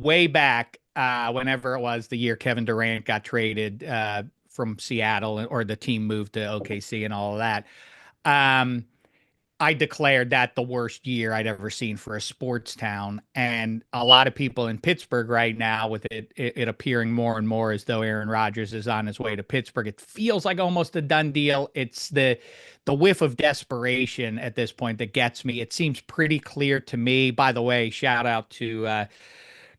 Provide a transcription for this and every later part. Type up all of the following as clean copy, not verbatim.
way back, whenever it was the year Kevin Durant got traded from Seattle, or the team moved to OKC and all of that. Um, I declared that the worst year I'd ever seen for a sports town. And a lot of people in Pittsburgh right now, with it appearing more and more as though Aaron Rodgers is on his way to Pittsburgh, it feels like almost a done deal. It's the whiff of desperation at this point that gets me. It seems pretty clear to me. By the way, shout out to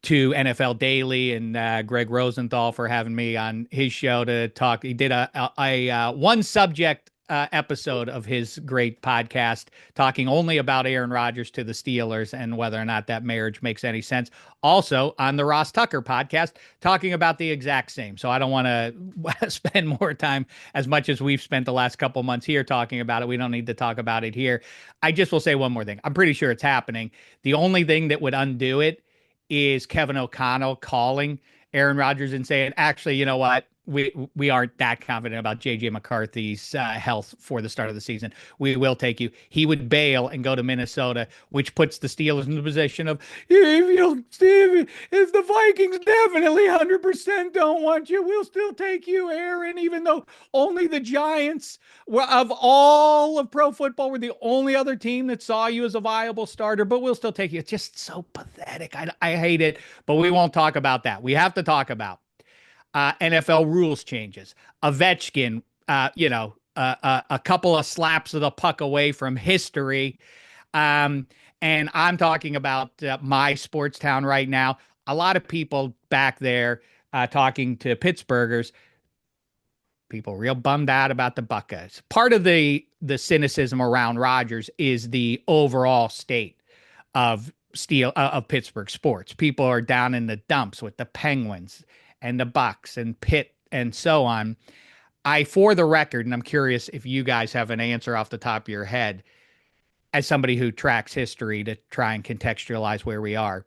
NFL Daily and Greg Rosenthal for having me on his show to talk. He did a one subject episode of his great podcast talking only about Aaron Rodgers to the Steelers and whether or not that marriage makes any sense. Also on the Ross Tucker podcast, talking about the exact same. So I don't want to spend more time, as much as we've spent the last couple months here talking about it. We don't need to talk about it here. I just will say one more thing. I'm pretty sure it's happening. The only thing that would undo it is Kevin O'Connell calling Aaron Rodgers and saying, actually, you know what? We aren't that confident about J.J. McCarthy's health for the start of the season. We will take you. He would bail and go to Minnesota, which puts the Steelers in the position of, Steve, if the Vikings definitely 100% don't want you, we'll still take you, Aaron, even though only the Giants of all of pro football were the only other team that saw you as a viable starter, but we'll still take you. It's just so pathetic. I hate it, but we won't talk about that. We have to talk about NFL rules changes. Ovechkin, a couple of slaps of the puck away from history. And I'm talking about my sports town right now. A lot of people back there talking to Pittsburghers, people real bummed out about the Buckeyes. Part of the cynicism around Rodgers is the overall state of Pittsburgh sports. People are down in the dumps with the Penguins and the Bucks and Pitt and so on. For the record, and I'm curious if you guys have an answer off the top of your head, as somebody who tracks history to try and contextualize where we are,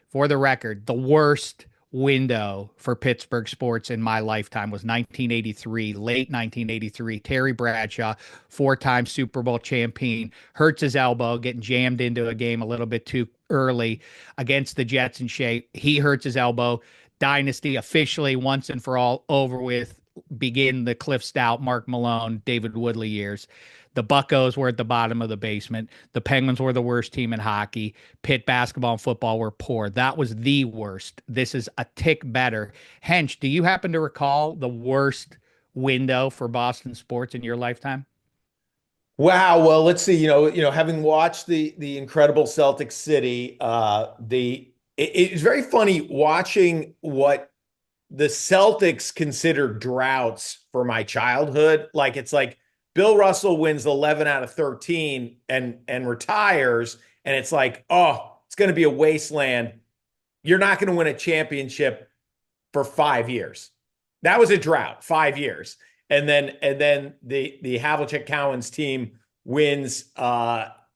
for the record, the worst window for Pittsburgh sports in my lifetime was 1983, late 1983. Terry Bradshaw, four-time Super Bowl champion, hurts his elbow, getting jammed into a game a little bit too early against the Jets and Shea. He hurts his elbow. Dynasty officially once and for all over with. Begin the Cliff Stout, Mark Malone, David Woodley years. The Buccos were at the bottom of the basement. The Penguins were the worst team in hockey. Pitt basketball and football were poor. That was the worst. This is a tick better. Hench, do you happen to recall the worst window for Boston sports in your lifetime? Wow. Well, let's see. Having watched the incredible Celtic City, it's very funny watching what the Celtics consider droughts for my childhood. Like, it's like Bill Russell wins 11 out of 13 and retires, and it's like, oh, it's going to be a wasteland. You're not going to win a championship for 5 years. That was a drought, 5 years. And then the Havlicek Cowens team wins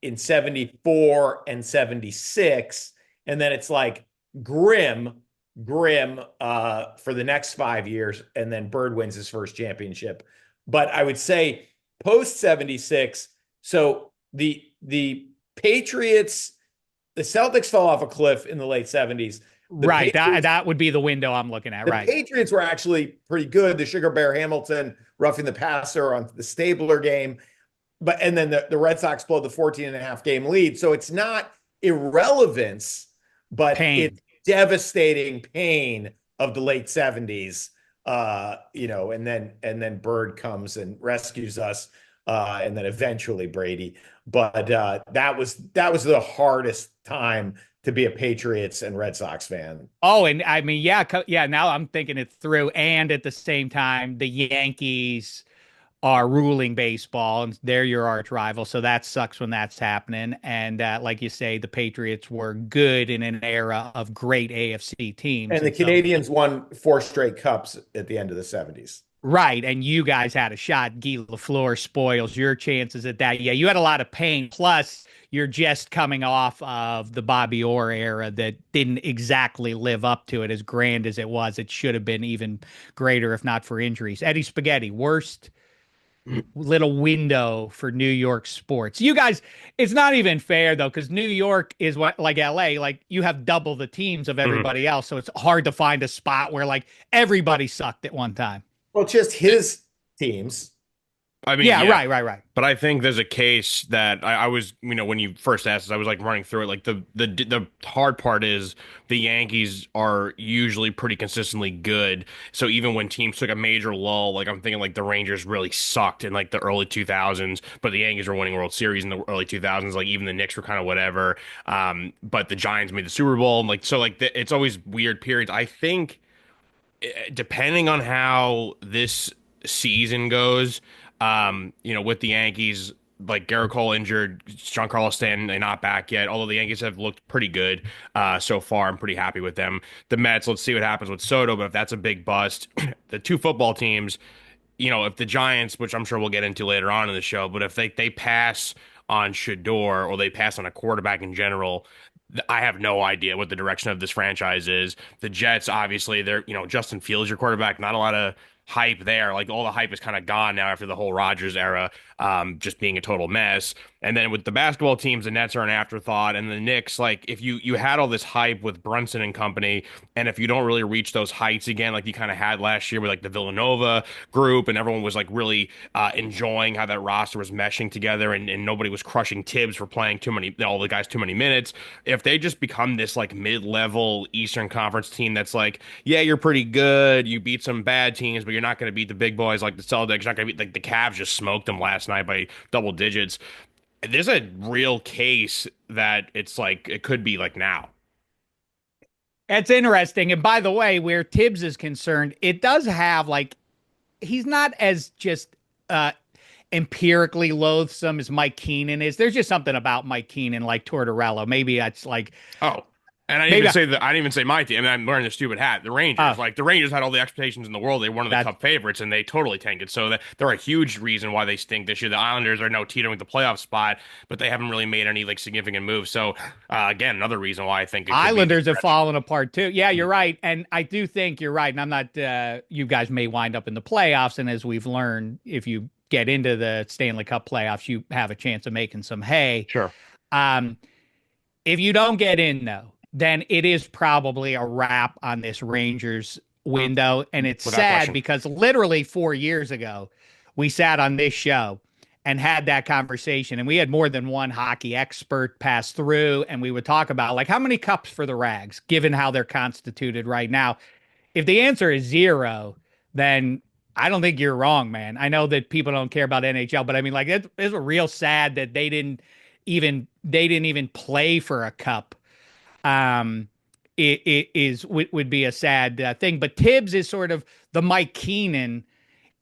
in 74 and 76. And then it's like grim for the next 5 years. And then Bird wins his first championship. But I would say post 76, so the Patriots, the Celtics fell off a cliff in the late 70s. Right. That would be the window I'm looking at. Right. The Patriots were actually pretty good. The Sugar Bear Hamilton roughing the passer on the Stabler game. And then the Red Sox blow the 14.5 game lead. So it's not irrelevance, but it's devastating pain of the late 70s. And then Bird comes and rescues us. And then eventually Brady. But that was the hardest time to be a Patriots and Red Sox fan. Oh, and I mean, yeah. Now I'm thinking it through. And at the same time, the Yankees are ruling baseball, and they're your arch rival. So that sucks when that's happening. And like you say, the Patriots were good in an era of great AFC teams. And the Canadians won 4 straight cups at the end of the 70s. Right. And you guys had a shot. Guy Lafleur spoils your chances at that. Yeah, you had a lot of pain. Plus, you're just coming off of the Bobby Orr era that didn't exactly live up to it as grand as it was. It should have been even greater if not for injuries. Eddie Spaghetti, worst little window for New York sports. You guys, it's not even fair though, because New York is what like LA, like you have double the teams of Mhm. everybody else. So it's hard to find a spot where like everybody sucked at one time. Well, just his teams. I mean, Yeah, yeah. right. But I think there's a case that I was, when you first asked this, I was like running through it. Like the hard part is the Yankees are usually pretty consistently good. So even when teams took a major lull, like I'm thinking like the Rangers really sucked in like the early 2000s, but the Yankees were winning World Series in the early 2000s. Like even the Knicks were kind of whatever. But the Giants made the Super Bowl, and like so like it's always weird periods. I think depending on how this season goes, with the Yankees, like Garrett Cole injured, Giancarlo Stanton, they're not back yet. Although the Yankees have looked pretty good so far, I'm pretty happy with them. The Mets, let's see what happens with Soto, but if that's a big bust, the two football teams, if the Giants, which I'm sure we'll get into later on in the show, but if they pass on Shador or they pass on a quarterback in general, I have no idea what the direction of this franchise is. The Jets, obviously, they're, Justin Fields, your quarterback, not a lot of hype there. Like all the hype is kind of gone now after the whole Rodgers era, just being a total mess. And then with the basketball teams, the Nets are an afterthought, and the Knicks, like if you had all this hype with Brunson and company, and if you don't really reach those heights again, like you kind of had last year with like the Villanova group, and everyone was like really enjoying how that roster was meshing together, and nobody was crushing Tibbs for playing all the guys too many minutes. If they just become this like mid-level Eastern Conference team that's like, yeah, you're pretty good, you beat some bad teams, but you're not going to beat the big boys like the Celtics, you're not going to beat like the Cavs just smoked them last night by double digits. There's a real case that it's like it could be like now. It's interesting. And by the way, where Tibbs is concerned, it does have like he's not as just empirically loathsome as Mike Keenan is. There's just something about Mike Keenan like Tortorella. Maybe it's like Oh, and I didn't maybe even say that. I didn't even say my team. I mean, I'm wearing the stupid hat. The Rangers, like the Rangers, had all the expectations in the world. They were one of the Cup favorites, and they totally tanked it. So they're a huge reason why they stink this year. The Islanders are now teetering with the playoff spot, but they haven't really made any like significant moves. So again, another reason why I think it could Islanders be have fallen apart too. Yeah, you're right, and I do think you're right. And I'm not. You guys may wind up in the playoffs, and as we've learned, if you get into the Stanley Cup playoffs, you have a chance of making some hay. Sure. Um, if you don't get in though, then it is probably a wrap on this Rangers window. And it's Without sad question. because literally 4 years ago, we sat on this show and had that conversation. And we had more than one hockey expert pass through. And we would talk about like how many cups for the Rags, given how they're constituted right now. If the answer is zero, then I don't think you're wrong, man. I know that people don't care about NHL, but I mean, like it's real sad that they didn't even play for a cup. Would be a sad thing. But Tibbs is sort of the Mike Keenan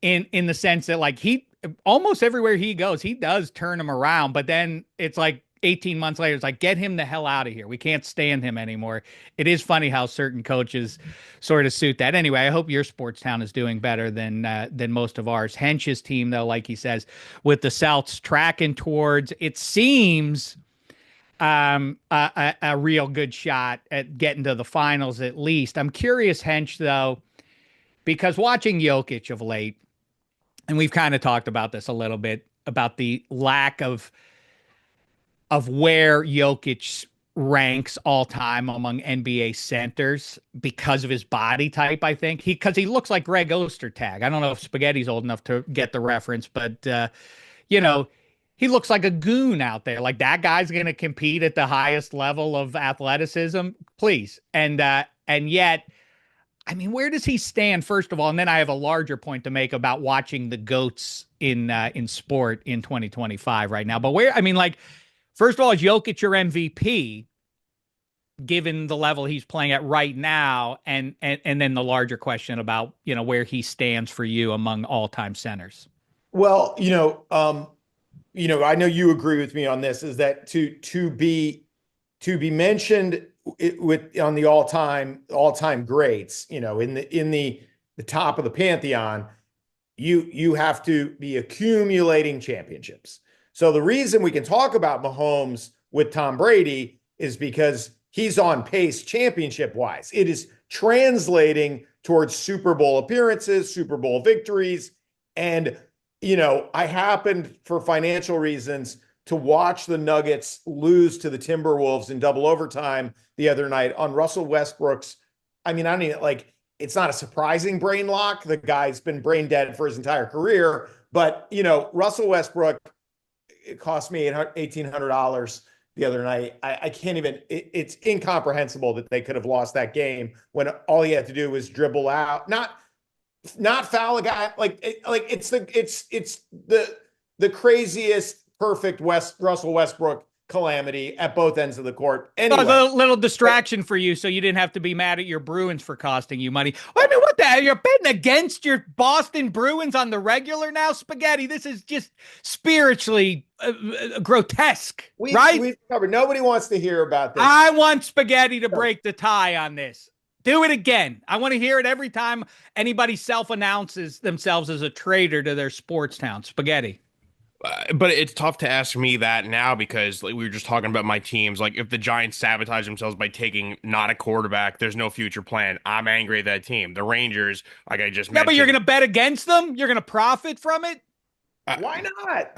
in the sense that like he almost everywhere he goes, he does turn him around. But then it's like 18 months later, it's like get him the hell out of here. We can't stand him anymore. It is funny how certain coaches sort of suit that. Anyway, I hope your sports town is doing better than most of ours. Hench's team, though, like he says, with the Celts tracking towards, it seems a real good shot at getting to the finals at least. I'm curious, Hench, though, because watching Jokic of late, and we've kind of talked about this a little bit about the lack of where Jokic ranks all time among NBA centers because of his body type. I think because he looks like Greg Ostertag. I don't know if Spaghetti's old enough to get the reference, but you know, he looks like a goon out there. Like that guy's going to compete at the highest level of athleticism, please. And yet, I mean, where does he stand, first of all? And then I have a larger point to make about watching the GOATs in sport in 2025 right now. But where, I mean, like, first of all, is Jokic your MVP, given the level he's playing at right now? And then the larger question about, where he stands for you among all-time centers. Well, I know you agree with me on this, is that to be mentioned on the all-time greats, in the top of the pantheon, you have to be accumulating championships. So the reason we can talk about Mahomes with Tom Brady is because he's on pace championship-wise. It is translating towards Super Bowl appearances, Super Bowl victories, and I happened for financial reasons to watch the Nuggets lose to the Timberwolves in double overtime the other night on Russell Westbrook's. I mean, I don't even like it's not a surprising brain lock. The guy's been brain dead for his entire career, but Russell Westbrook, it cost me $1,800 the other night. I can't even, it's incomprehensible that they could have lost that game when all he had to do was dribble out, not foul a guy. Like it's the craziest perfect Russell Westbrook calamity at both ends of the court. Anyway, a little distraction for you, so you didn't have to be mad at your Bruins for costing you money. I mean, what the hell? You're betting against your Boston Bruins on the regular now, Spaghetti. This is just spiritually grotesque, right? We've covered. Nobody wants to hear about this. I want Spaghetti to break the tie on this. Do it again. I want to hear it every time anybody self-announces themselves as a traitor to their sports town. Spaghetti. But it's tough to ask me that now because like, we were just talking about my teams. Like if the Giants sabotage themselves by taking not a quarterback, there's no future plan. I'm angry at that team. The Rangers, like I just mentioned. But you're going to bet against them? You're going to profit from it? Why not?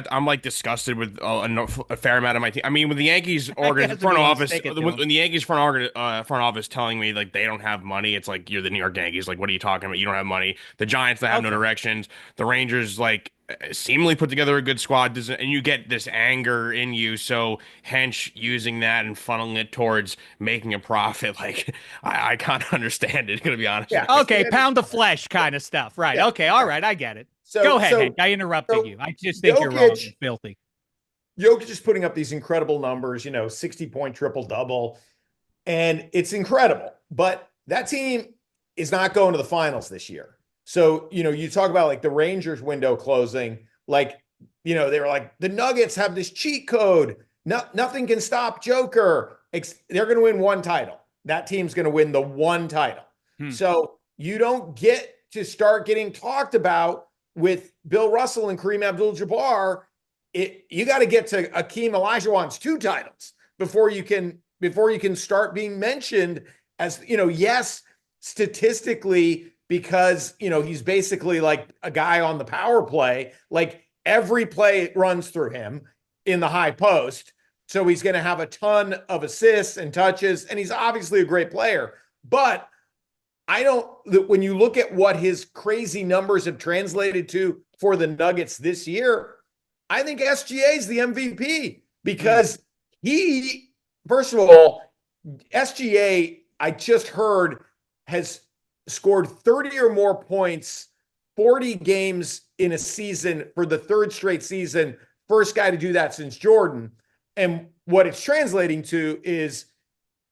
I'm like disgusted with a fair amount of my team. I mean, with the Yankees front office telling me like they don't have money, it's like you're the New York Yankees. Like, what are you talking about? You don't have money. The Giants that have no directions. The Rangers like seemingly put together a good squad, and you get this anger in you. So Hench using that and funneling it towards making a profit, like I kind of understand it. Gonna be honest. Yeah. Okay, pound the flesh kind of stuff, right? Yeah. Okay, all right, I get it. Go ahead, Hench. I interrupted you. I just think you're wrong and filthy. Jokic is putting up these incredible numbers, 60-point triple-double, and it's incredible. But that team is not going to the finals this year. So, you talk about like the Rangers window closing, like, they were like, the Nuggets have this cheat code. Nothing can stop Joker. They're going to win one title. That team's going to win the one title. So you don't get to start getting talked about with Bill Russell and Kareem Abdul-Jabbar. You got to get to Akeem Olajuwon's 2 titles before you can start being mentioned as, yes, statistically, because, he's basically like a guy on the power play, like every play runs through him in the high post. So he's going to have a ton of assists and touches, and he's obviously a great player. But when you look at what his crazy numbers have translated to for the Nuggets this year, I think SGA is the MVP because first of all, SGA, I just heard, has scored 30 or more points, 40 games in a season for the 3rd straight season. First guy to do that since Jordan. And what it's translating to is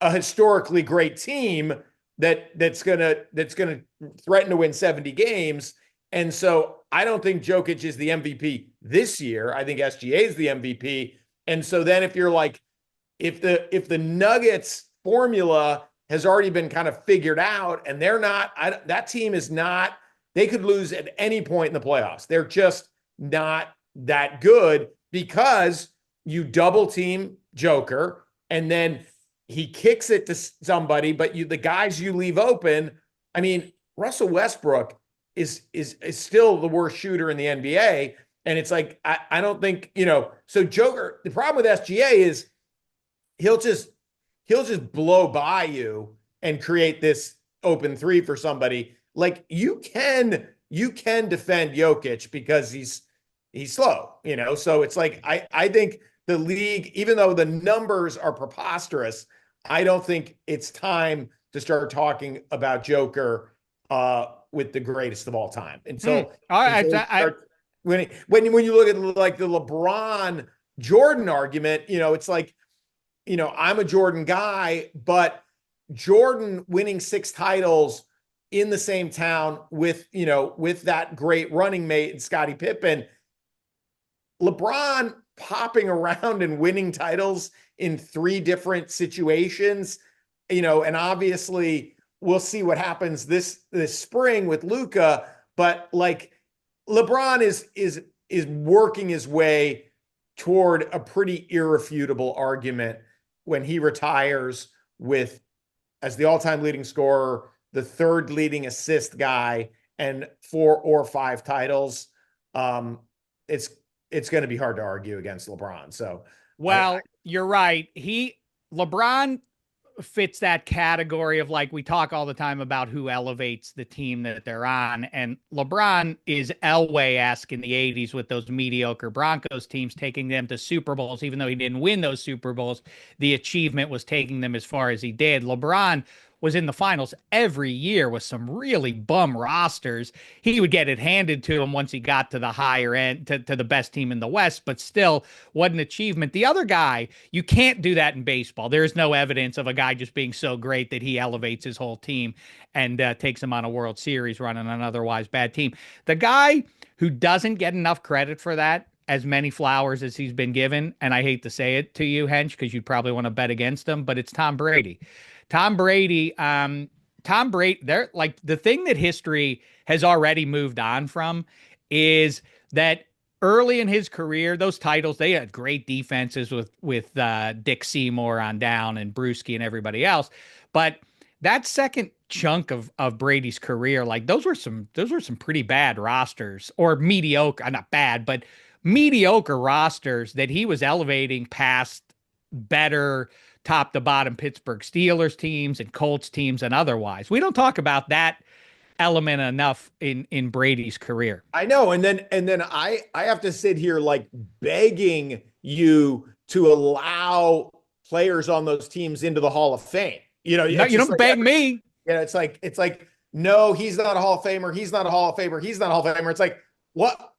a historically great team that's gonna threaten to win 70 games. And so I don't think Jokic is the MVP this year. I think SGA is the MVP. And so then if you're like, if the Nuggets formula has already been kind of figured out and they're not, that team is not, they could lose at any point in the playoffs. They're just not that good because you double team Joker and then he kicks it to somebody, but the guys you leave open, I mean, Russell Westbrook is still the worst shooter in the NBA. And it's like, I don't think, so Joker, the problem with SGA is he'll just blow by you and create this open 3 for somebody. Like you can defend Jokic because he's slow, so it's like, I think the league, even though the numbers are preposterous, I don't think it's time to start talking about Joker with the greatest of all time. And so, when you look at like the LeBron Jordan argument, it's like, I'm a Jordan guy, but Jordan winning 6 titles in the same town with that great running mate and Scottie Pippen, LeBron popping around and winning titles in 3 different situations, and obviously we'll see what happens this spring with Luka, but like LeBron is working his way toward a pretty irrefutable argument when he retires as the all-time leading scorer, the 3rd leading assist guy, and 4 or 5 titles, um, it's going to be hard to argue against LeBron. So, Well, you're right. LeBron fits that category of, like, we talk all the time about who elevates the team that they're on. And LeBron is Elway-esque in the 80s with those mediocre Broncos teams, taking them to Super Bowls. Even though he didn't win those Super Bowls, the achievement was taking them as far as he did. LeBron was in the finals every year with some really bum rosters. He would get it handed to him once he got to the higher end, to the best team in the West, but still, what an achievement. The other guy, you can't do that in baseball. There is no evidence of a guy just being so great that he elevates his whole team and takes them on a World Series run on an otherwise bad team. The guy who doesn't get enough credit for that, as many flowers as he's been given, and I hate to say it to you, Hench, because you'd probably want to bet against him, but it's Tom Brady. Tom Brady, they're like, the thing that history has already moved on from is that early in his career, those titles, they had great defenses with Dick Seymour on down and Brewski and everybody else. But that second chunk of Brady's career, like, those were some pretty bad rosters, or mediocre, not bad, but mediocre rosters that he was elevating past better top to bottom Pittsburgh Steelers teams and Colts teams and otherwise. We don't talk about that element enough in Brady's career. I know. And then I have to sit here like begging you to allow players on those teams into the Hall of Fame. No, you don't beg me. Yeah, it's like, no, he's not a Hall of Famer. He's not a Hall of Famer. He's not a Hall of Famer. It's like, what?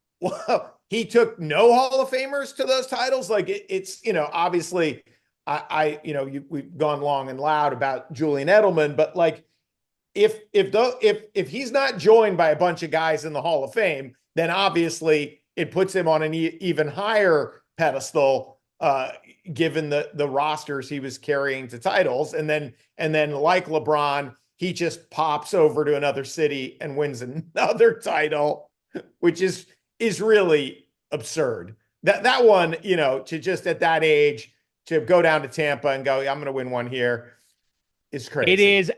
He took no Hall of Famers to those titles. Like, it's, obviously we've gone long and loud about Julian Edelman, but like, if he's not joined by a bunch of guys in the Hall of Fame, then obviously it puts him on an even higher pedestal, given the rosters he was carrying to titles. And then like LeBron, he just pops over to another city and wins another title, which is really absurd. That one, to just at that age to go down to Tampa and go, I'm going to win one here, is crazy. It is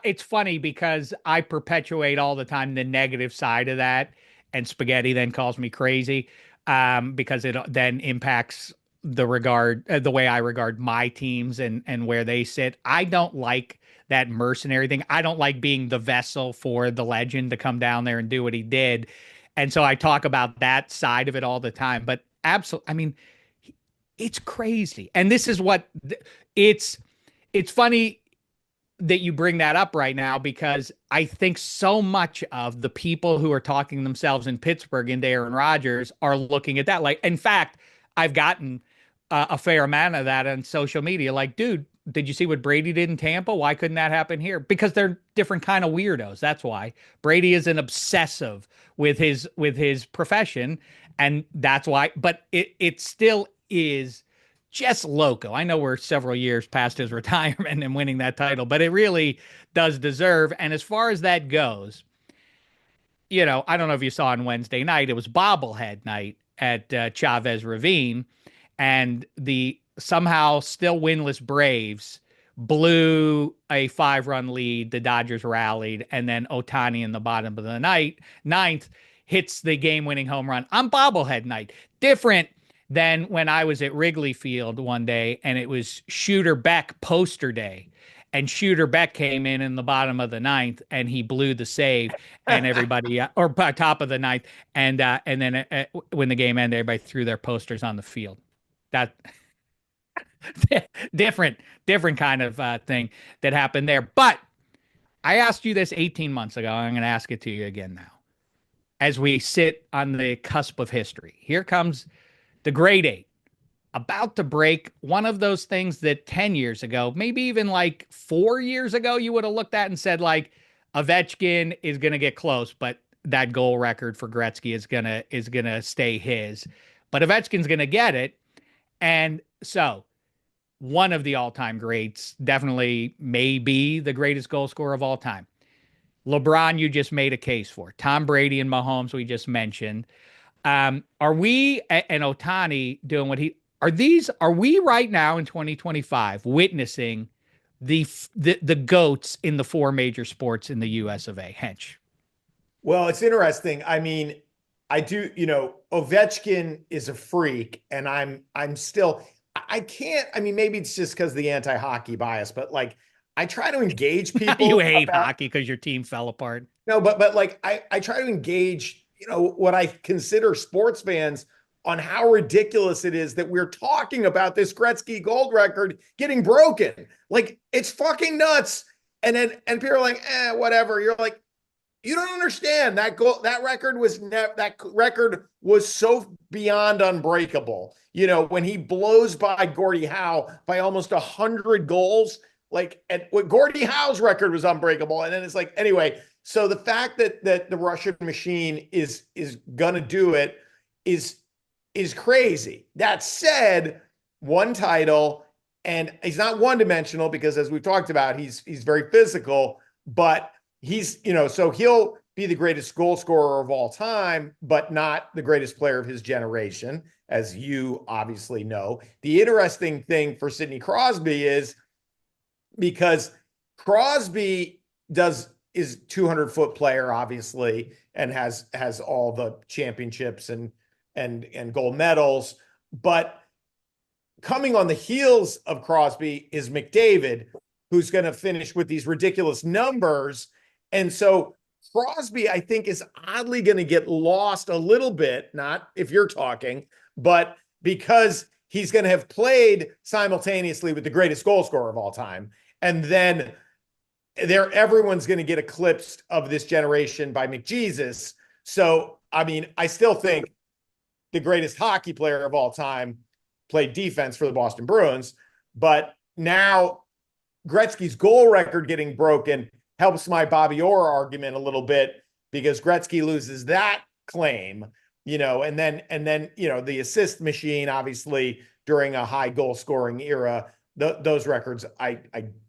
it's funny because I perpetuate all the time the negative side of that, and Spaghetti then calls me crazy, because it then impacts the way I regard my teams and where they sit. I don't like that mercenary thing. I don't like being the vessel for the legend to come down there and do what he did. And so I talk about that side of it all the time, but absolutely, I mean, it's crazy. And this is what it's funny that you bring that up right now, because I think so much of the people who are talking themselves in Pittsburgh into Aaron Rodgers are looking at that. Like, in fact, I've gotten a fair amount of that on social media. Like, dude, did you see what Brady did in Tampa? Why couldn't that happen here? Because they're different kind of weirdos. That's why. Brady is an obsessive with his profession, and that's why. But it still is just loco. I know we're several years past his retirement and winning that title, but it really does deserve. And as far as that goes, I don't know if you saw on Wednesday night, it was bobblehead night at Chavez Ravine, and the somehow still winless Braves blew a 5-run lead. The Dodgers rallied, and then Ohtani in the bottom of the ninth hits the game-winning home run on bobblehead night. Different than when I was at Wrigley Field one day and it was Shooter Beck poster day. And Shooter Beck came in the bottom of the ninth and he blew the save, and everybody, or top of the ninth. And then when the game ended, everybody threw their posters on the field. That different kind of thing that happened there. But I asked you this 18 months ago. I'm going to ask it to you again now. As we sit on the cusp of history, here comes the Great Eight, about to break one of those things that 10 years ago, maybe even like 4 years ago, you would have looked at and said, like, Ovechkin is going to get close, but that goal record for Gretzky is going to stay his. But Ovechkin's going to get it. And so one of the all-time greats, definitely maybe the greatest goal scorer of all time. LeBron, you just made a case for. Tom Brady and Mahomes, we just mentioned. Are we and Ohtani doing what he are we right now in 2025 witnessing the GOATs in the 4 major sports in the US of A? Hench. Well, it's interesting. I mean, I do, Ovechkin is a freak, and I'm still I can't, I mean, maybe it's just because the anti-hockey bias, but like I try to engage You people hate about hockey because your team fell apart. no, but like I try to engage, what I consider sports fans on how ridiculous it is that we're talking about this Gretzky gold record getting broken. Like it's fucking nuts. And people are like, whatever. You're like, you don't understand that goal. That record was so beyond unbreakable. When he blows by Gordie Howe by almost 100 goals, like and what Gordie Howe's record was unbreakable. And then it's like, anyway, so the fact that the Russian machine is gonna do it is crazy. That said, one title, and he's not one dimensional because as we've talked about, he's very physical, but he's, so he'll be the greatest goal scorer of all time, but not the greatest player of his generation, as you obviously know. The interesting thing for Sidney Crosby is because Crosby is 200-foot player, obviously, and has all the championships and gold medals. But coming on the heels of Crosby is McDavid, who's going to finish with these ridiculous numbers. And so Crosby, I think, is oddly going to get lost a little bit, not if you're talking, but because he's going to have played simultaneously with the greatest goal scorer of all time. And then everyone's going to get eclipsed of this generation by McJesus. So, I mean, I still think the greatest hockey player of all time played defense for the Boston Bruins. But now Gretzky's goal record getting broken helps my Bobby Orr argument a little bit because Gretzky loses that claim, and then the assist machine, obviously, during a high goal scoring era, those records I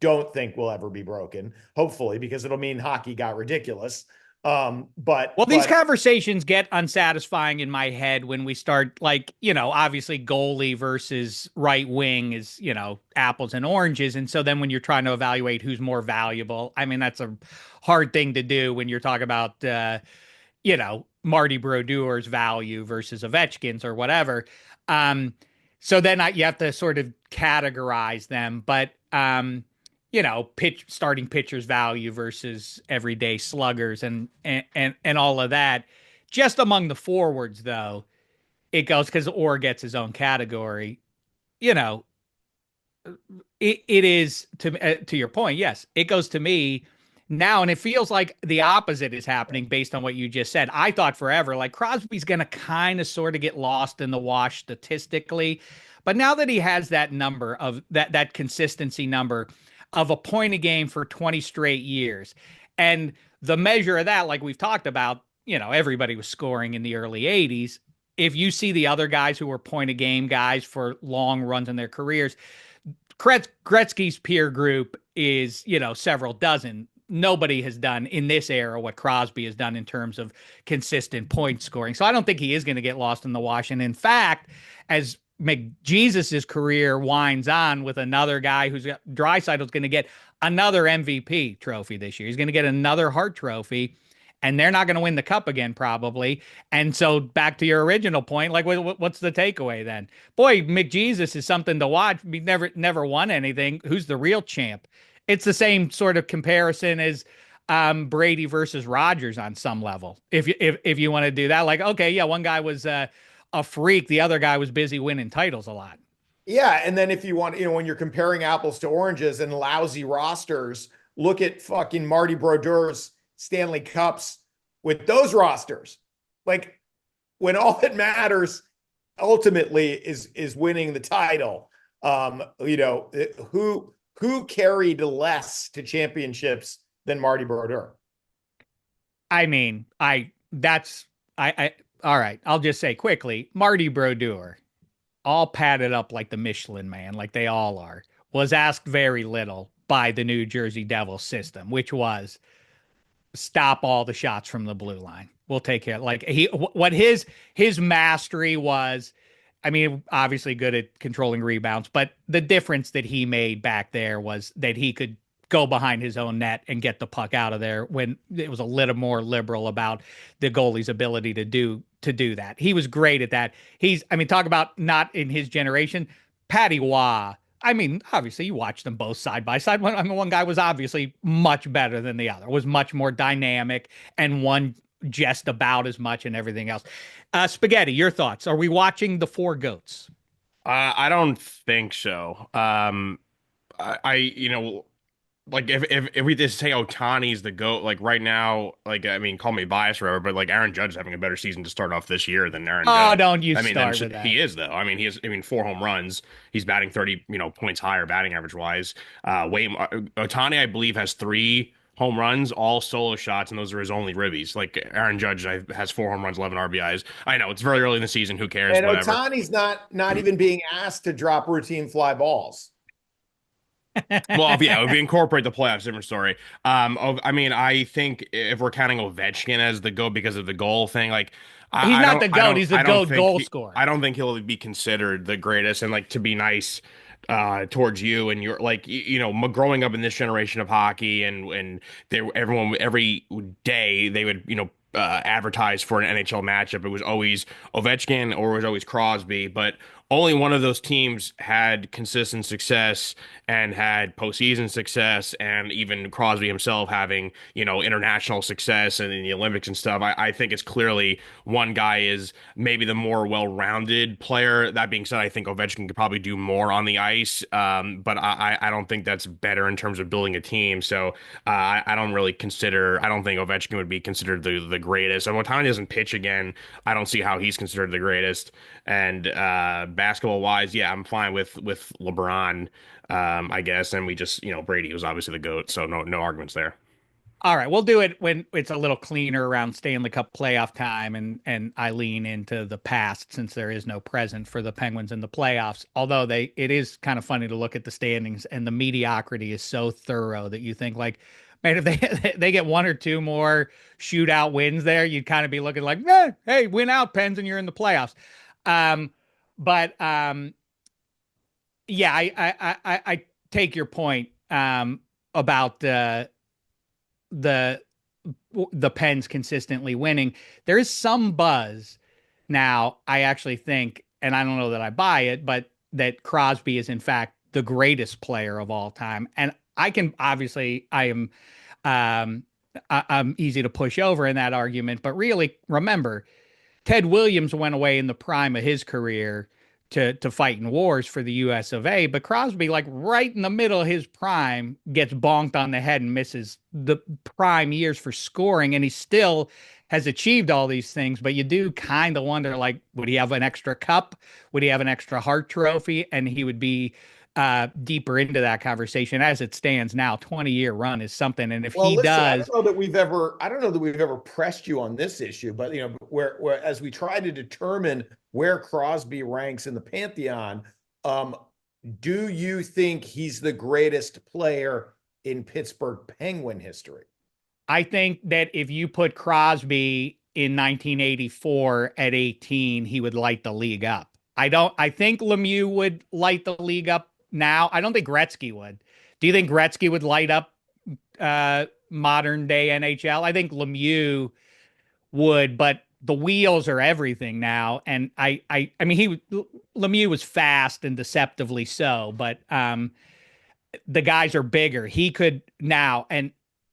don't think will ever be broken, hopefully, because it'll mean hockey got ridiculous. These conversations get unsatisfying in my head when we start, like, obviously goalie versus right wing is, apples and oranges. And so then when you're trying to evaluate who's more valuable, I mean, that's a hard thing to do when you're talking about, Marty Brodeur's value versus Ovechkin's or whatever. So then you have to sort of categorize them, but, starting pitchers value versus everyday sluggers and all of that. Just among the forwards, though, it goes because Orr gets his own category. You know, it is to your point. Yes, it goes to me now, and it feels like the opposite is happening based on what you just said. I thought forever like Crosby's going to kind of sort of get lost in the wash statistically, but now that he has that number of that consistency number of a point a game for 20 straight years, and the measure of that, like we've talked about, everybody was scoring in the early 80s. If you see the other guys who were point a game guys for long runs in their careers, Gretzky's peer group is, several dozen. Nobody has done in this era what Crosby has done in terms of consistent point scoring. So I don't think he is going to get lost in the wash. And in fact, as McJesus's career winds on with another guy who's got Draisaitl's going to get another MVP trophy this year. He's going to get another Hart trophy, and they're not going to win the cup again, probably. And so back to your original point, like, what's the takeaway then? Boy, McJesus is something to watch. He never won anything. Who's the real champ? It's the same sort of comparison as Brady versus Rodgers on some level. If you want to do that, like, okay, yeah, one guy was a freak, the other guy was busy winning titles a lot. Yeah, and then if you want, when you're comparing apples to oranges and lousy rosters, look at fucking Marty Brodeur's Stanley Cups with those rosters. Like, when all that matters ultimately is winning the title. Who carried less to championships than Marty Brodeur? I mean, all right, I'll just say quickly, Marty Brodeur, all padded up like the Michelin Man, like they all are, was asked very little by the New Jersey Devils system, which was stop all the shots from the blue line. We'll take care. Like what his mastery was. I mean, obviously good at controlling rebounds, but the difference that he made back there was that he could go behind his own net and get the puck out of there when it was a little more liberal about the goalie's ability to do that. He was great at that. I mean, talk about not in his generation. Patty Waugh. I mean, obviously, you watch them both side by side. One guy was obviously much better than the other, was much more dynamic, and one just about as much and everything else. Spaghetti, your thoughts? Are we watching the four goats? I don't think so. You know, like if we just say Ohtani's the GOAT, like right now, like I mean, call me biased or whatever, but like Aaron Judge is having a better season to start off this year than Aaron Oh, Judge. don't you I mean, then start with that. he is though. I mean, he has. I mean, 4 home runs. He's batting 30, points higher batting average wise. Ohtani, I believe, has 3 home runs, all solo shots, and those are his only ribbies. Like Aaron Judge has 4 home runs, 11 RBIs. I know it's very early in the season. Who cares? And Whatever. Ohtani's not even being asked to drop routine fly balls. Well, yeah, if we incorporate the playoffs, different story. I mean, I think if we're counting Ovechkin as the GOAT because of the goal thing, like He's I not don't, the I GOAT. don't, He's the I don't GOAT think goal he, scorer. I don't think he'll be considered the greatest. And like to be nice, towards you and you're like, growing up in this generation of hockey, and everyone every day they would, advertise for an NHL matchup. It was always Ovechkin or it was always Crosby, but only one of those teams had consistent success and had postseason success, and even Crosby himself having, international success and in the Olympics and stuff. I think it's clearly one guy is maybe the more well-rounded player. That being said, I think Ovechkin could probably do more on the ice, but I don't think that's better in terms of building a team. So I don't really consider. I don't think Ovechkin would be considered the greatest. And when Ohtani doesn't pitch again, I don't see how he's considered the greatest. And basketball wise, yeah, I'm fine with LeBron, I guess. And we just, Brady was obviously the GOAT, so no arguments there. All right, we'll do it when it's a little cleaner around Stanley Cup playoff time, and I lean into the past since there is no present for the Penguins in the playoffs. Although it is kind of funny to look at the standings, and the mediocrity is so thorough that you think like, man, if they get one or two more shootout wins there, you'd kind of be looking like, hey, win out, Pens, and you're in the playoffs. But yeah, I take your point about the Pens consistently winning. There is some buzz now. I actually think, and I don't know that I buy it, but that Crosby is in fact the greatest player of all time. And I'm easy to push over in that argument, but really remember, Ted Williams went away in the prime of his career to fight in wars for the US of A, but Crosby, like right in the middle of his prime, gets bonked on the head and misses the prime years for scoring, and he still has achieved all these things. But you do kind of wonder, like, would he have an extra cup? Would he have an extra Hart Trophy? And he would be deeper into that conversation. As it stands now, 20-year run is something. And if he Listen, does, I don't know that we've ever pressed you on this issue, but where as we try to determine where Crosby ranks in the pantheon, do you think he's the greatest player in Pittsburgh Penguin history? I think that if you put Crosby in 1984 at 18, he would light the league up. I think Lemieux would light the league up now. I don't think Gretzky would. Do you think Gretzky would light up modern day NHL? I think Lemieux would, but the wheels are everything now. And I mean, Lemieux was fast and deceptively so, but the guys are bigger. He could now, and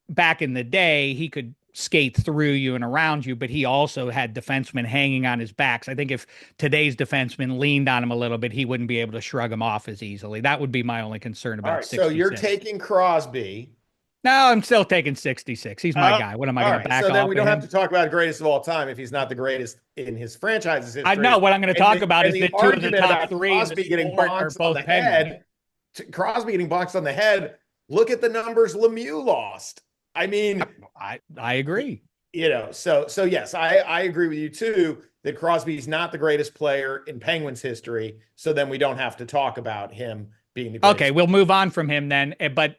back in the day, he could skate through you and around you, but he also had defensemen hanging on his backs. I think if today's defenseman leaned on him a little bit, he wouldn't be able to shrug him off as easily. That would be my only concern about. All right, 66. So you're taking Crosby. No, I'm still taking 66. He's my guy. What am I going to back off? So then we don't have to talk about greatest of all time if he's not the greatest in his franchise's history. I know what I'm going to talk about is the two of the top three. Crosby getting boxed on the head. Crosby getting boxed on the head. Look at the numbers Lemieux lost. I mean, I agree. So yes, I agree with you too that Crosby's not the greatest player in Penguins history. So then we don't have to talk about him being the greatest. Okay, we'll move on from him then. But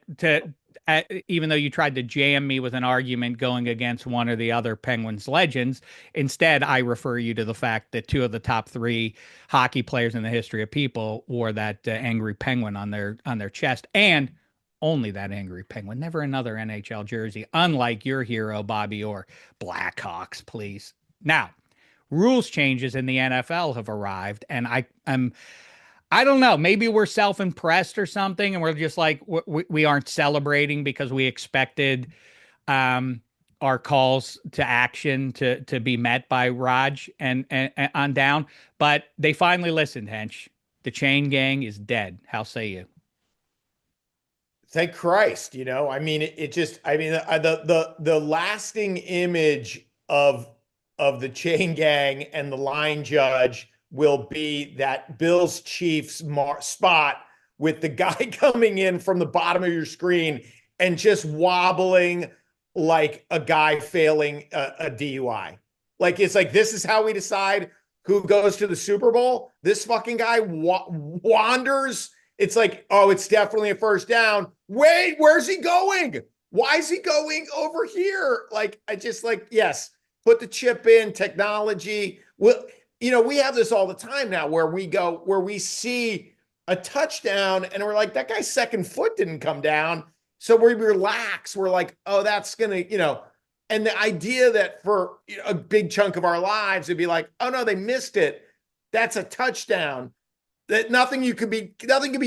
even though you tried to jam me with an argument going against one or the other Penguins legends, instead I refer you to the fact that two of the top three hockey players in the history of people wore that angry penguin on their chest. And Only that angry penguin, never another NHL jersey, unlike your hero, Bobby Orr. Blackhawks, please. Now, rules changes in the NFL have arrived, and I don't know, maybe we're self-impressed or something, and we're just like we aren't celebrating because we expected um our calls to action to be met by Raj and on down, but they finally listened, Hench. The chain gang is dead. How say you? Thank Christ, I mean, it just, I mean, the lasting image of the chain gang and the line judge will be that Bills Chiefs spot with the guy coming in from the bottom of your screen and just wobbling like a guy failing a DUI. Like, it's like, this is how we decide who goes to the Super Bowl. This fucking guy wanders. It's like, oh, it's definitely a first down. Wait, where's he going? Why is he going over here? Like, I just like, yes, put the chip in, technology. Well, we have this all the time now where we see a touchdown and we're like, that guy's second foot didn't come down. So we relax. We're like, oh, that's going to, and the idea that for a big chunk of our lives, it'd be like, oh no, they missed it. That's a touchdown. That nothing can be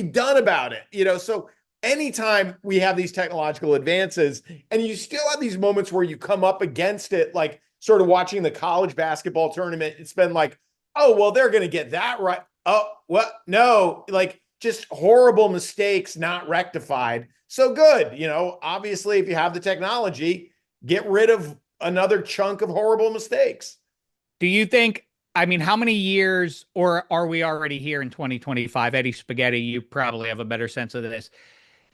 done about it, So anytime we have these technological advances, and you still have these moments where you come up against it, like sort of watching the college basketball tournament, it's been like, oh, well, they're going to get that right. Oh, what? No, like just horrible mistakes not rectified. So good, obviously, if you have the technology, get rid of another chunk of horrible mistakes. Do you think, I mean, how many years, or are we already here in 2025? Eddie Spaghetti, you probably have a better sense of this.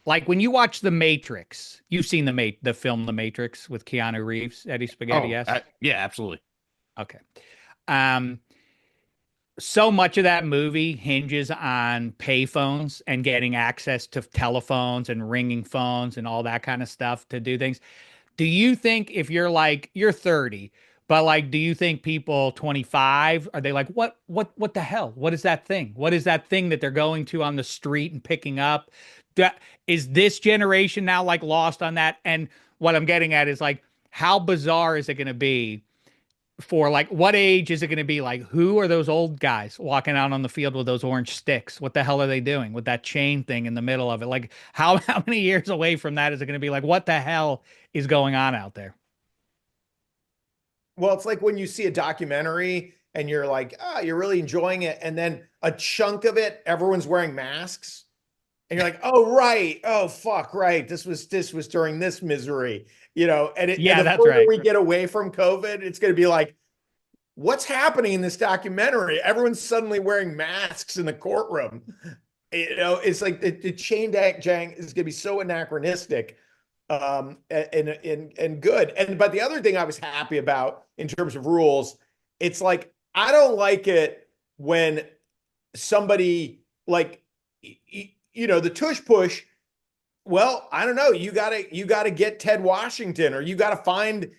Like when you watch The Matrix, you've seen the film The Matrix with Keanu Reeves, Eddie Spaghetti, Oh, yes? yeah, absolutely. Okay. So much of that movie hinges on payphones and getting access to telephones and ringing phones and all that kind of stuff to do things. Do you think if you're 30, but like, do you think people 25 are they like, what the hell? What is that thing? What is that thing that they're going to on the street and picking up? Is this generation now like lost on that? And what I'm getting at is like, how bizarre is it going to be for like, what age is it going to be? Like, who are those old guys walking out on the field with those orange sticks? What the hell are they doing with that chain thing in the middle of it? Like, how many years away from that is it going to be like, what the hell is going on out there? Well, it's like when you see a documentary and you're like, oh, you're really enjoying it. And then a chunk of it, everyone's wearing masks. And you're like, oh, right. Oh, fuck, right. This was during this misery, and the That's further right. we get away from COVID, it's going to be like, what's happening in this documentary? Everyone's suddenly wearing masks in the courtroom. It's like the chain gang is going to be so anachronistic, and good. But the other thing I was happy about in terms of rules, it's like, I don't like it when somebody like, the tush push. Well, I don't know. You gotta get Ted Washington, or you gotta find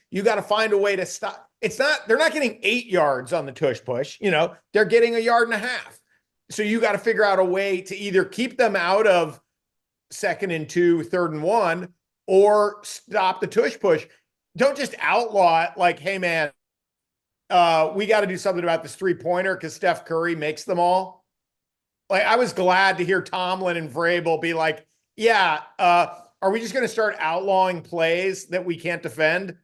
a way to stop. They're not getting 8 yards on the tush push. They're getting 1.5 yards. So you got to figure out a way to either keep them out of 2nd and 2, 3rd and 1, or stop the tush push. Don't just outlaw it like, hey man, we got to do something about this 3-pointer because Steph Curry makes them all. Like, I was glad to hear Tomlin and Vrabel be like, yeah, are we just going to start outlawing plays that we can't defend?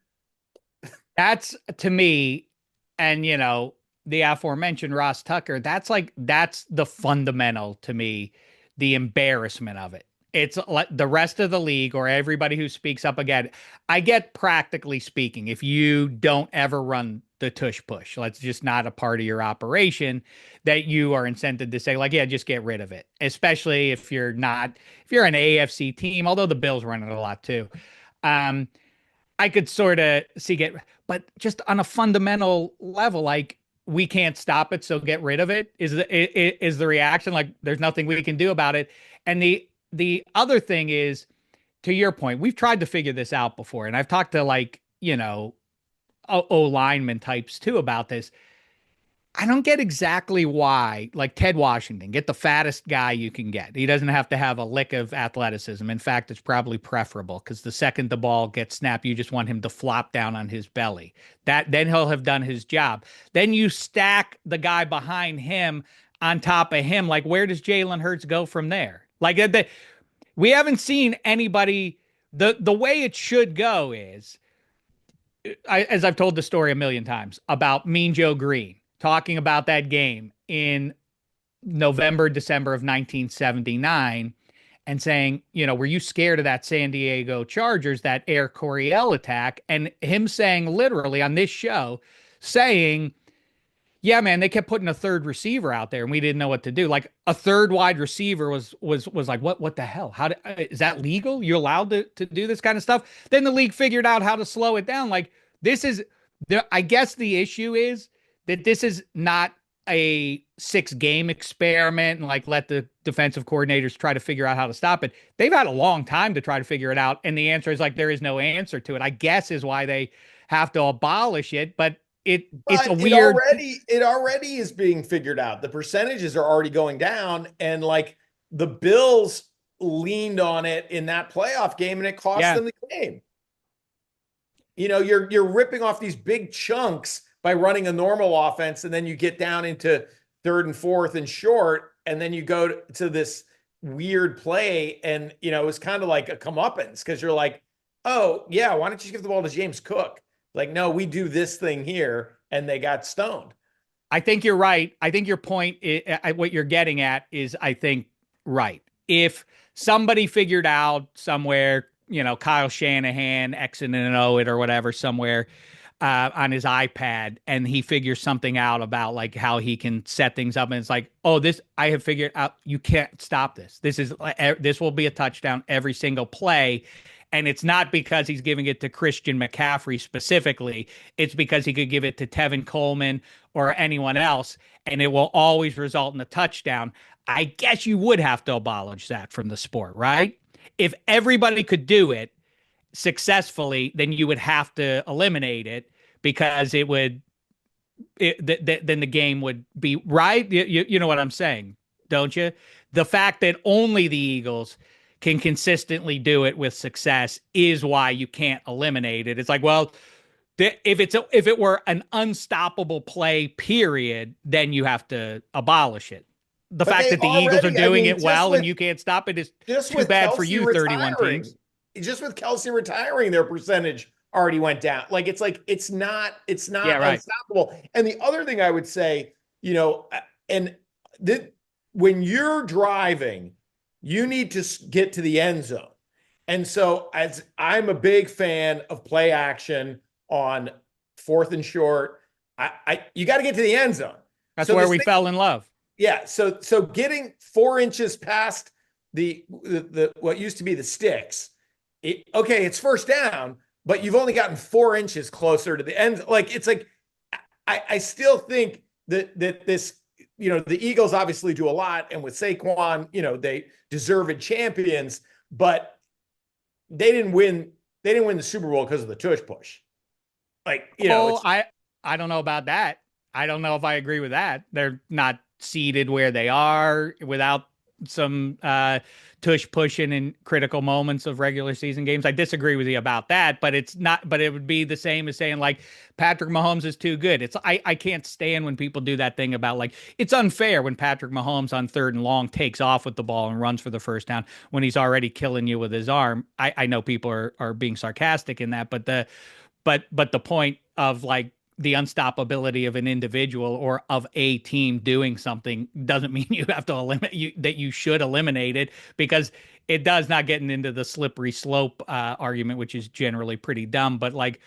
That's to me, and the aforementioned Ross Tucker, that's the fundamental to me, the embarrassment of it. It's like the rest of the league or everybody who speaks up again. I get, practically speaking, if you don't ever run the tush push, that's just not a part of your operation, that you are incented to say like, yeah, just get rid of it. Especially if you're an AFC team, although the Bills run it a lot too. I could sort of see but just on a fundamental level, like, we can't stop it, so get rid of it is the reaction. Like, there's nothing we can do about it. And the other thing is, to your point, we've tried to figure this out before, and I've talked to, like, O lineman types too about this. I don't get exactly why, like Ted Washington, get the fattest guy you can get. He doesn't have to have a lick of athleticism. In fact, it's probably preferable because the second the ball gets snapped, you just want him to flop down on his belly. Then he'll have done his job. Then you stack the guy behind him on top of him. Like, where does Jalen Hurts go from there? Like, we haven't seen anybody. The way it should go is, as I've told the story a million times about Mean Joe Green talking about that game in November, December of 1979 and saying, were you scared of that San Diego Chargers, that Air Coryell attack? And him saying literally on this show, saying, yeah, man, they kept putting a third receiver out there and we didn't know what to do. Like a third wide receiver was like, what the hell? Is that legal? You're allowed to do this kind of stuff? Then the league figured out how to slow it down. Like I guess the issue is that this is not a 6-game experiment and like let the defensive coordinators try to figure out how to stop it. They've had a long time to try to figure it out. And the answer is like, there is no answer to it, I guess is why they have to abolish it. But it's a weird. It already is being figured out. The percentages are already going down, and like the Bills leaned on it in that playoff game, and it cost them the game. You're ripping off these big chunks by running a normal offense, and then you get down into 3rd and 4th and short, and then you go to this weird play, and it was kind of like a comeuppance because you're like, oh yeah, why don't you give the ball to James Cook? Like, no, we do this thing here, and they got stoned. I think you're right. I think your point, what you're getting at is, I think, right. If somebody figured out somewhere, Kyle Shanahan, Xing and O it or whatever, somewhere on his iPad, and he figures something out about like how he can set things up, and it's like, oh, I have figured out, you can't stop this. This will be a touchdown every single play. And it's not because he's giving it to Christian McCaffrey specifically. It's because he could give it to Tevin Coleman or anyone else, and it will always result in a touchdown. I guess you would have to abolish that from the sport, right? If everybody could do it successfully, then you would have to eliminate it because then the game would be right. You know what I'm saying, don't you? The fact that only the Eagles can consistently do it with success is why you can't eliminate it. It's like, well, if it were an unstoppable play, period, then you have to abolish it. The fact that the Eagles are doing it well and you can't stop it is too bad for you, 31 teams. Just with Kelsey retiring, their percentage already went down. Like it's not unstoppable. And the other thing I would say, when you're driving, you need to get to the end zone. And so as I'm a big fan of play action on 4th and short, you got to get to the end zone. That's where we fell in love. Yeah. So getting 4 inches past the what used to be the sticks, it's first down, but you've only gotten 4 inches closer to the end. Like, it's like, I still think that this, the Eagles obviously do a lot, and with Saquon, they deserved champions, but they didn't win the Super Bowl because of the tush push. Like, I don't know about that. I don't know if I agree with that. They're not seated where they are without some tush pushing in critical moments of regular season games. I disagree with you about that, but it would be the same as saying like Patrick Mahomes is too good. I can't stand when people do that thing about like, it's unfair when Patrick Mahomes on 3rd and long takes off with the ball and runs for the first down when he's already killing you with his arm. I know people are being sarcastic in that, but the point of like the unstoppability of an individual or of a team doing something doesn't mean you have to eliminate that you should eliminate it, because it does not getting into the slippery slope argument, which is generally pretty dumb. But like,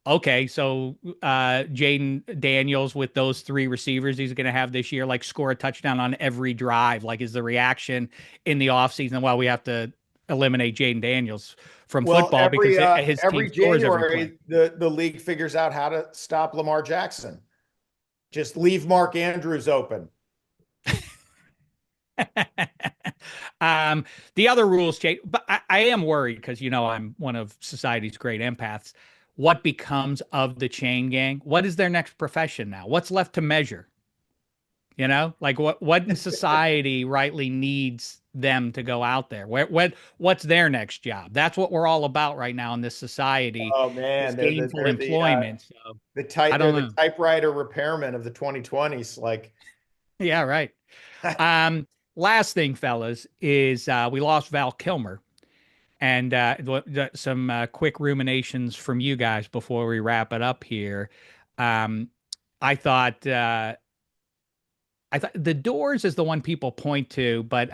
okay, so Jaden Daniels with those 3 receivers he's going to have this year, like score a touchdown on every drive. Like, is the reaction in the offseason, well, we have to eliminate Jaden Daniels from football because his team scores every play. The league figures out how to stop Lamar Jackson. Just leave Mark Andrews open. The other rules change, but I am worried because, I'm one of society's great empaths. What becomes of the chain gang? What is their next profession now? What's left to measure? You know, like what society rightly needs them to go out there? What's their next job? That's what we're all about right now in this society, Oh is man, gainful employment. So I they're don't the know. typewriter repairmen of the 2020s. Like, Yeah, right. Um, Last thing, fellas, is we lost Val Kilmer, and some quick ruminations from you guys before we wrap it up here. Um, I thought The Doors is the one people point to, but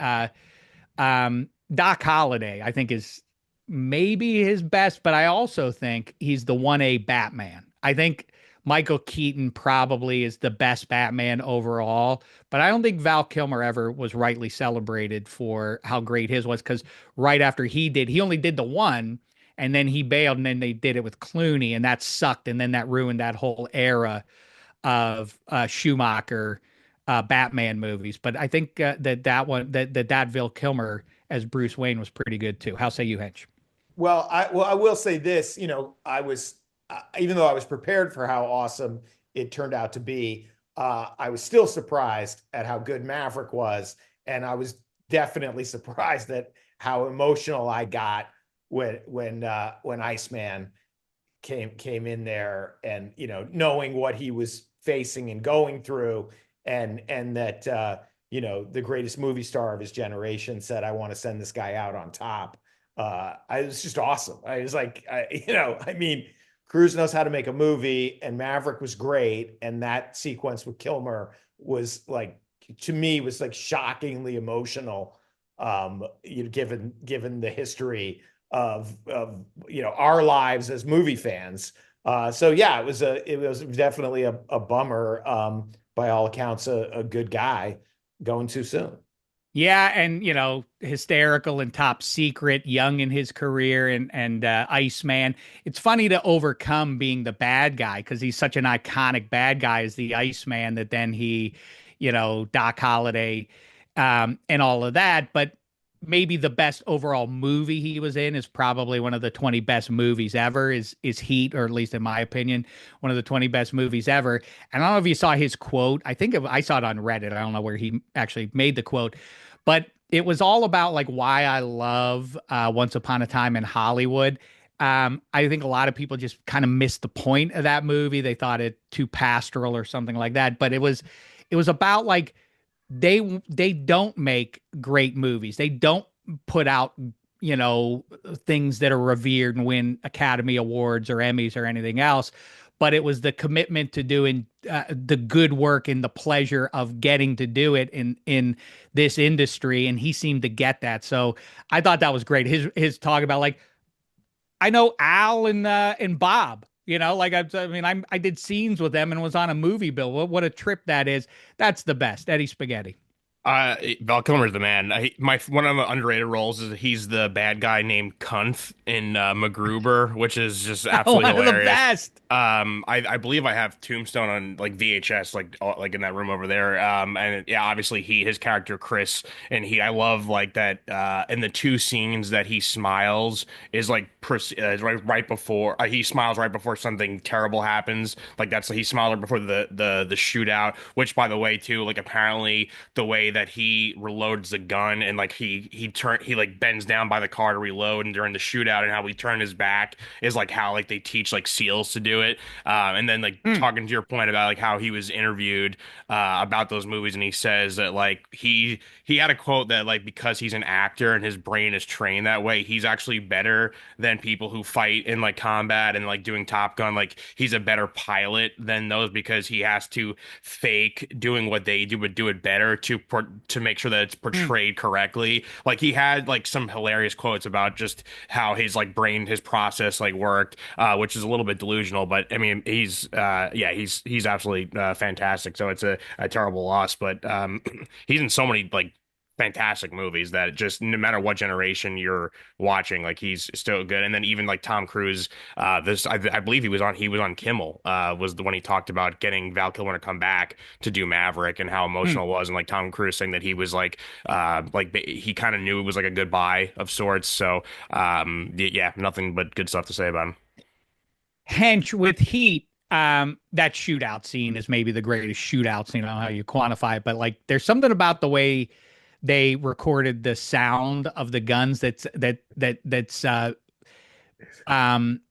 Doc Holliday, I think, is maybe his best, but I also think he's the 1A Batman. I think Michael Keaton probably is the best Batman overall, but I don't think Val Kilmer ever was rightly celebrated for how great his was, because right after he only did the one, and then he bailed, and then they did it with Clooney, and that sucked, and then that ruined that whole era of Schumacher Batman movies. But I think that Val Kilmer as Bruce Wayne was pretty good too. How say you, Hench? I will say this, I was even though I was prepared for how awesome it turned out to be, I was still surprised at how good Maverick was, and I was definitely surprised at how emotional I got when Iceman came in there, and knowing what he was facing and going through, and that the greatest movie star of his generation said, I want to send this guy out on top. I was just awesome. I was like, I mean, Cruise knows how to make a movie, and Maverick was great, and that sequence with Kilmer was like, to me, was like shockingly emotional. Given the history of our lives as movie fans. So yeah, it was definitely a bummer. By all accounts, a good guy going too soon. Yeah, and hysterical and top secret, young in his career, and Iceman. It's funny to overcome being the bad guy because he's such an iconic bad guy as the Iceman, that then he, Doc Holliday, and all of that. But maybe the best overall movie he was in is probably one of the 20 best movies ever. Is Heat, or at least in my opinion, one of the 20 best movies ever. And I don't know if you saw his quote. I saw it on Reddit. I don't know where he actually made the quote, but it was all about like why I love Once Upon a Time in Hollywood. I think a lot of people just kind of missed the point of that movie. They thought it too pastoral or something like that. But it was about like they don't make great movies. They don't put out, things that are revered and win Academy Awards or Emmys or anything else. But it was the commitment to doing the good work and the pleasure of getting to do it in this industry, and he seemed to get that. So I thought that was great. His talk about like, I know Al and Bob. Like I did scenes with them and was on a movie bill. What a trip that is. That's the best. Eddie Spaghetti. Val Kilmer's the man. My one of my underrated roles is he's the bad guy named Kunth in MacGruber, which is just absolutely One of the hilarious. best. I believe I have Tombstone on like VHS, like in that room over there. And yeah, obviously his character Chris, and I love like that. In the two scenes that he smiles is like right before he smiles right before something terrible happens. Like he smiles right before the shootout, which by the way too, like apparently the way that he reloads the gun and like he like bends down by the car to reload, and during the shootout and how he turned his back is like how like they teach like SEALs to do it. And then like Hmm. talking to your point about like how he was interviewed about those movies, and he says that like he had a quote that like because he's an actor and his brain is trained that way, he's actually better than people who fight in like combat and like doing Top Gun. Like he's a better pilot than those because he has to fake doing what they do but do it better to make sure that it's Hmm. portrayed correctly. Like he had like some hilarious quotes about just how his like brain, his process like worked, which is a little bit delusional. But I mean, he's absolutely fantastic. So it's a terrible loss, but he's in so many like fantastic movies that just no matter what generation you're watching, like he's still good. And then even like Tom Cruise, I believe he was on Kimmel, was the one he talked about getting Val Kilmer to come back to do Maverick and how Hmm. emotional it was, and like Tom Cruise saying that he was like he kind of knew it was like a goodbye of sorts. So yeah, nothing but good stuff to say about him. Hench with Heat. that shootout scene is maybe the greatest shootout scene. I don't know how you quantify it, but like there's something about the way they recorded the sound of the guns that's um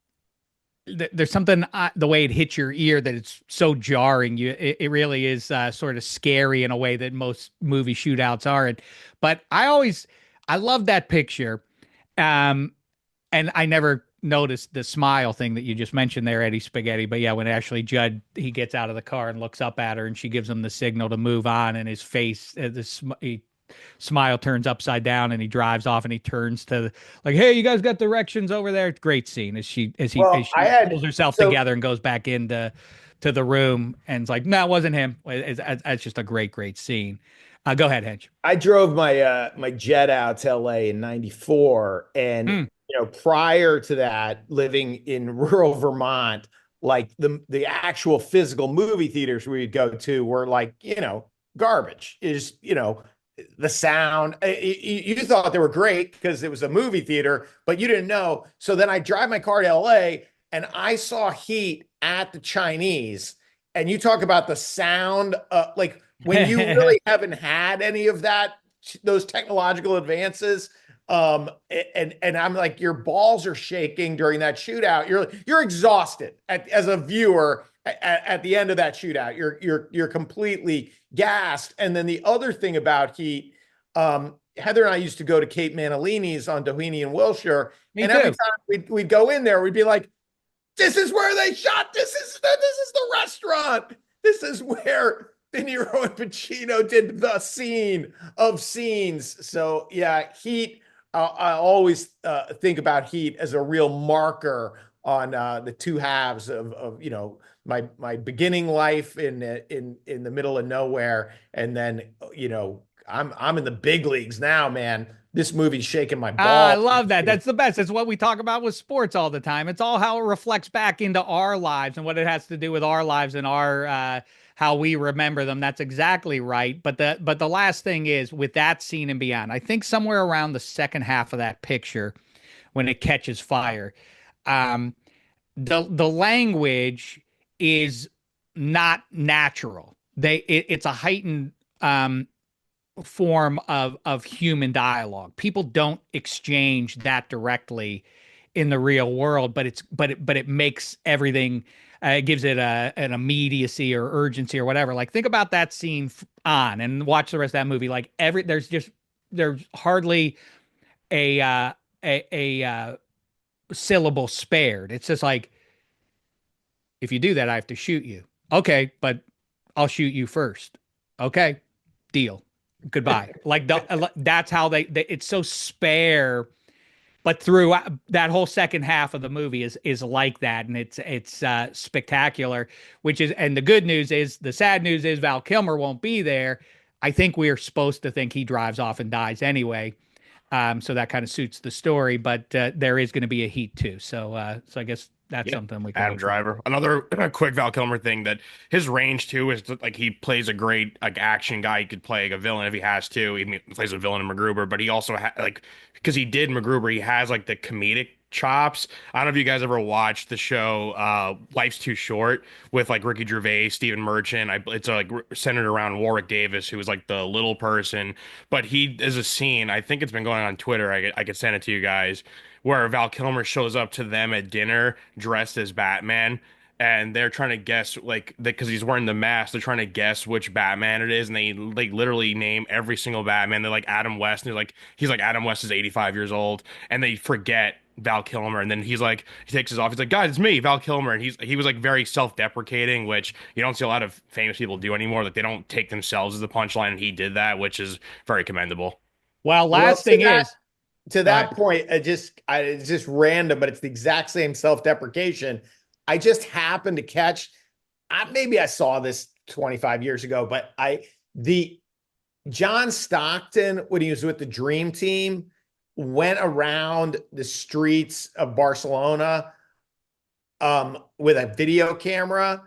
there's something the way it hits your ear that it's so jarring. It really is sort of scary in a way that most movie shootouts aren't. But I love that picture. Um, and I never noticed the smile thing that you just mentioned there, Eddie Spaghetti. But yeah, when Ashley Judd he gets out of the car and looks up at her, and she gives him the signal to move on, and his face, he smile turns upside down, and he drives off, and he turns to like, "Hey, you guys got directions over there?" Great scene as Well, I she had pulls herself so together and goes back into the room, and it's like, "No, it wasn't him." It's just a great scene. Go ahead, Hench. I drove my jet out to LA in '94, and Hmm. prior to that, living in rural Vermont, like the actual physical movie theaters we'd go to were like garbage. Is the sound. You thought they were great because it was a movie theater, but you didn't know. So then I drive my car to LA, and I saw Heat at the Chinese, and you talk about the sound, like when you really haven't had any of those technological advances. And I'm like, your balls are shaking during that shootout. You're exhausted as a viewer at the end of that shootout. You're completely gassed. And then the other thing about Heat, Heather and I used to go to Kate Manalini's on Doheny and Wilshire, Me and every too. time we'd go in there, we'd be like, "This is where they shot. This is the restaurant. This is where De Niro and Pacino did the scene of scenes." So yeah, Heat. I always think about Heat as a real marker on the two halves of my beginning life in the middle of nowhere, and then I'm in the big leagues now, man. This movie's shaking my I balls. love that. That's the best. It's what we talk about with sports all the time. It's all how it reflects back into our lives and what it has to do with our lives and our how we remember them. That's exactly right. But the last thing is with that scene and beyond. I think somewhere around the second half of that picture, when it catches fire, um, the language is not natural. It's a heightened form of human dialogue. People don't exchange that directly in the real world, but it makes everything it gives it an immediacy or urgency or whatever. Like think about that scene on and watch the rest of that movie. Like there's hardly a syllable spared. It's just like if you do that, I have to shoot you. Okay, but I'll shoot you first. Okay, deal. Goodbye. Like that's how it's so spare, but through that whole second half of the movie is like that, and it's spectacular. Which is, and the good news is, the sad news is Val Kilmer won't be there. I think we are supposed to think he drives off and dies anyway. So that kind of suits the story, but there is going to be a Heat too. So I guess that's Yeah. something we can Adam look forward Driver. Another quick Val Kilmer thing that his range too is that, like he plays a great like action guy. He could play like, a villain if he has to. He plays a villain in MacGruber, but he also like because he did MacGruber, he has like the comedic chops. I don't know if you guys ever watched the show Life's Too Short with like Ricky Gervais, Stephen Merchant. It's like centered around Warwick Davis, who was like the little person. But he is a scene. I think it's been going on Twitter. I could send it to you guys where Val Kilmer shows up to them at dinner dressed as Batman, and they're trying to guess like because he's wearing the mask, they're trying to guess which Batman it is, and they like literally name every single Batman. They're like Adam West, and they're like he's like Adam West is 85 years old, and they forget Val Kilmer, and then he's like he takes his off. He's like, guys, it's me, Val Kilmer, and he was like very self-deprecating, which you don't see a lot of famous people do anymore. Like they don't take themselves as the punchline, and he did that, which is very commendable. Well, Well, last thing is, to go ahead. that point, it's just random, but it's the exact same self-deprecation. I just happened to catch. Maybe I saw this 25 years ago, but the John Stockton, when he was with the Dream Team, went around the streets of Barcelona with a video camera,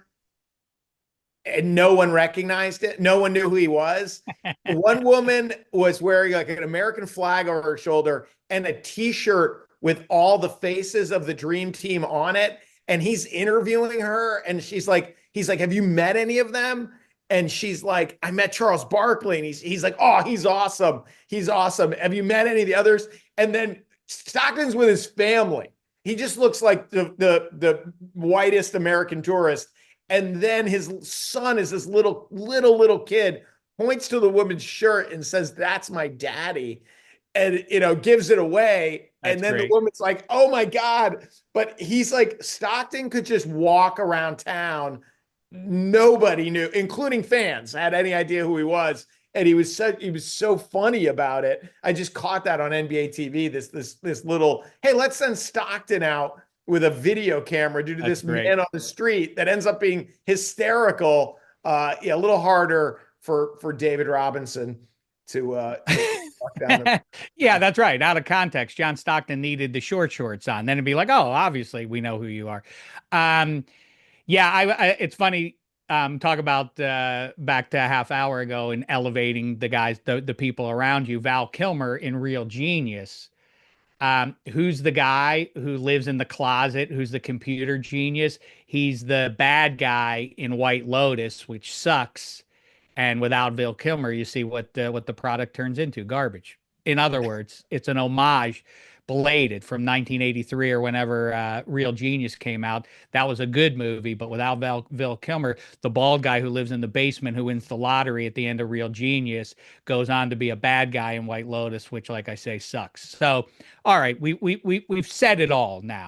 and no one recognized it. No one knew who he was. One woman was wearing like an American flag over her shoulder and a t-shirt with all the faces of the Dream Team on it. and he's interviewing her, and he's like, have you met any of them? And she's like, I met Charles Barkley. And he's like, oh, he's awesome. He's awesome. Have you met any of the others? And then Stockton's with his family. He just looks like the whitest American tourist. And then his son is this little kid, points to the woman's shirt and says, that's my daddy. And, gives it away. That's and then great. the woman's like, oh my God. But he's like, Stockton could just walk around town. Nobody knew, including fans, had any idea who he was. And he was so funny about it. I just caught that on NBA TV. This little, hey, let's send Stockton out with a video camera due to this man on the street, that ends up being hysterical. A little harder for David Robinson to walk down. Yeah, that's right. Out of context, John Stockton needed the short shorts on. Then it'd be like, oh, obviously we know who you are. Yeah, it's funny. Talk about back to a half hour ago and elevating the guys, the people around you. Val Kilmer in Real Genius, who's the guy who lives in the closet, who's the computer genius. He's the bad guy in White Lotus, which sucks. And without Val Kilmer, you see what the product turns into: garbage. In other words, it's an homage, belated, from 1983 or whenever Real Genius came out. That was a good movie, but without Val Kilmer, the bald guy who lives in the basement who wins the lottery at the end of Real Genius goes on to be a bad guy in White Lotus, which, like I say, sucks. So, all right, we've said it all now.